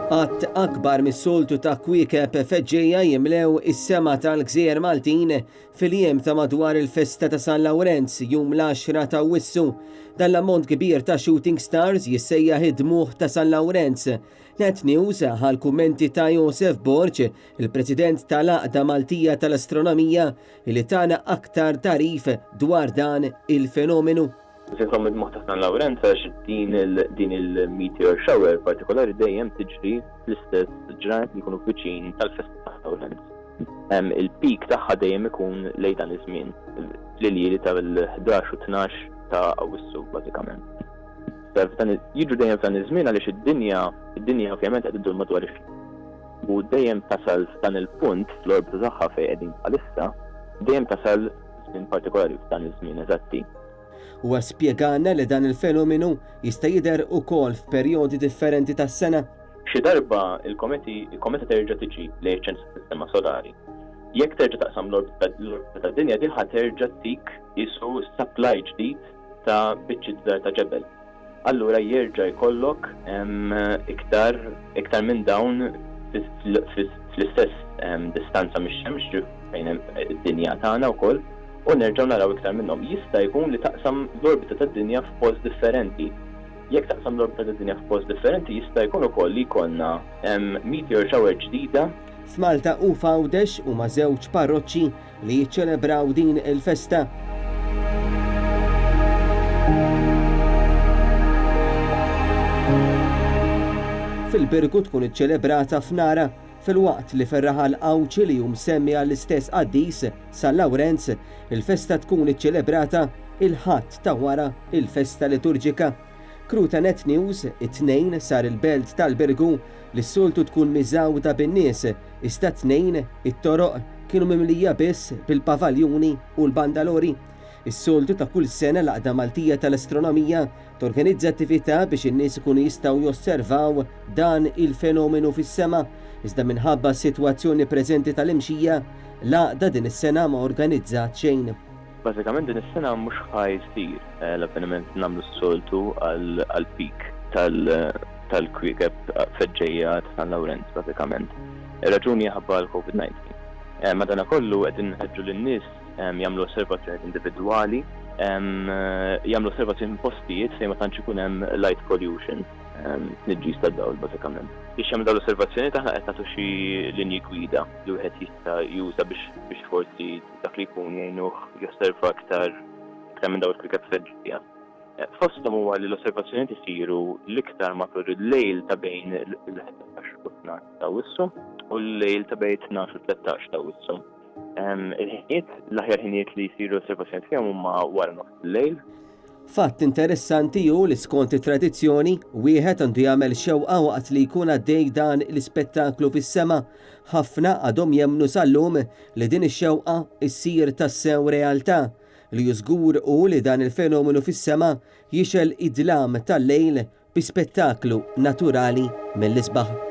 Qatt akbar mis-soltu ta' kwiekeb feġġejja jimlew is-sema tal-Gżejjer Maltin fil-jiem ta' madwar il-festa ta' San Lawrenz jum l-10 ta' Awwissu. Dan l-ammont kbir ta' shooting stars jissejjaħ id-dmuħ ta' San Lawrenz. Net News ħal kummenti ta' Josef Borġ, il-President tal-Għaqda Maltija tal-Astronomija, li tana aktar tarif dwar dan il-fenomenu. Sinkom id-dmuħ ta' San Lawrenz għax din il-meteor shower partikolari dejjem tiġri fl-istess ġranet li jkunu viċin tal-festa ta' San Lawrenz. Il-peak tagħha dejjem ikun lejn dan iż-żmien, fl-iljieli tal-11 u 12 ta' Awwissu bażikament. Jiġu dejjem f'dan iż-żmien għaliex id-dinja ovvjament qed iddur madwar ix-xemx. U dejjem tasal f'dan il-punt fl-orbita tagħha fejn qegħdin bħalissa, dejjem tasal żmien partikolari f'dan iż-żmien eżatti. Huwa spjegana li dan il-fenomenu jista' jidher ukoll f'perjodi differenti tas-sena. Xi darba il-kometa terġa' tiġi lejn ċentru tas-sistema solari. Jekk terġa' taqsam l-orbita tad-dinja din ħadd terġa' tik isu supply ġdid ta' biċċi żgħar ta' ġebel. Allura jerġa' jkollok iktar minn dawn fl-istess distanza mix-xemx fejn hemm id-dinja tagħna wkoll. U nerġgħu naraw iktar minnhom. Jista' jkun li taqsam l-orbita tad-dinja f'post differenti. Jekk taqsam l-orbita tad-dinja f'post differenti, jista' jkun ukoll li jkollna meteor shower ġdida. F'Malta u f'Għawdex huma żewġ parroċċi li jiċċelebraw din il-festa. Fil-Birgu tkun iċċelebrata f'Nara. Fil-waqt li ferraħal Awċi li semmi għall-istess qaddis San Lawrenz, il-festa tkun iċċelebrata il-ħadd ta' wara il-festa liturġika. Kru ta' Net News, it-tnejn sar il-belt tal-Birgu li s-soltu tkun miżawda bin-nies, iżda tnejn it-toroq kienu mimlija biss bil-pavaljuni u l-bandalori. Is-soltu ta' kull sena l-Għaqda Maltija tal-Astronomija torganizza attività biex in-nies ikunu jistgħu josservaw dan il-fenomenu fis-sema. Iżda minħabba s-sitwazzjoni preżenti tal-imxija, l-Għaqda din is-sena ma organizzat xejn. Bażikament din is-sena mhux ħajsir l-avveniment nagħmlu s-soltu għall-peak tal-kwiekeb feġġejja ta' San Lawrenz bażikament. Ir-raġuni ħabba l-COVID-19. Madankollu qegħdin nħeġġu lin-nies jagħmlu osservazzjonijiet individwali, jagħmlu osservazzjoni postijiet fejn ma tantx ikun hemm light pollution, tniġġis tad-dawl bażikament. Biex jagħmlu dawn l-osservazzjonijiet aħna qed nagħtu xi linji gwida li wieħed jista' juża biex forsi dak li jkun jgħinuh josserva aktar minn dawn il-kwiekeb feġġija. Fosthom huwa li l-osservazzjonijiet isiru l-iktar matul il-lejl ta' bejn il-11 u 12 ta' Awwissu u l-lejl ta' bejn 12 u 13 ta' Awwissu. L-aħjar ħinijiet li jsiru osservazzjonijiet fihom huma wara nofs il-lejl. Fatt interessanti hu li skont it-tradizzjoni wieħed għandu jagħmel xewqa waqt li jkun għaddej dan l-ispettaklu fis-sema. Ħafna għadhom jemmnu sal-lum li din ix-xewqa issir tassew realtà li żgur hu li dan il-fenomenu fis-sema jixel id-dlam tal-lejl bi spettaklu naturali mill-isbaħ.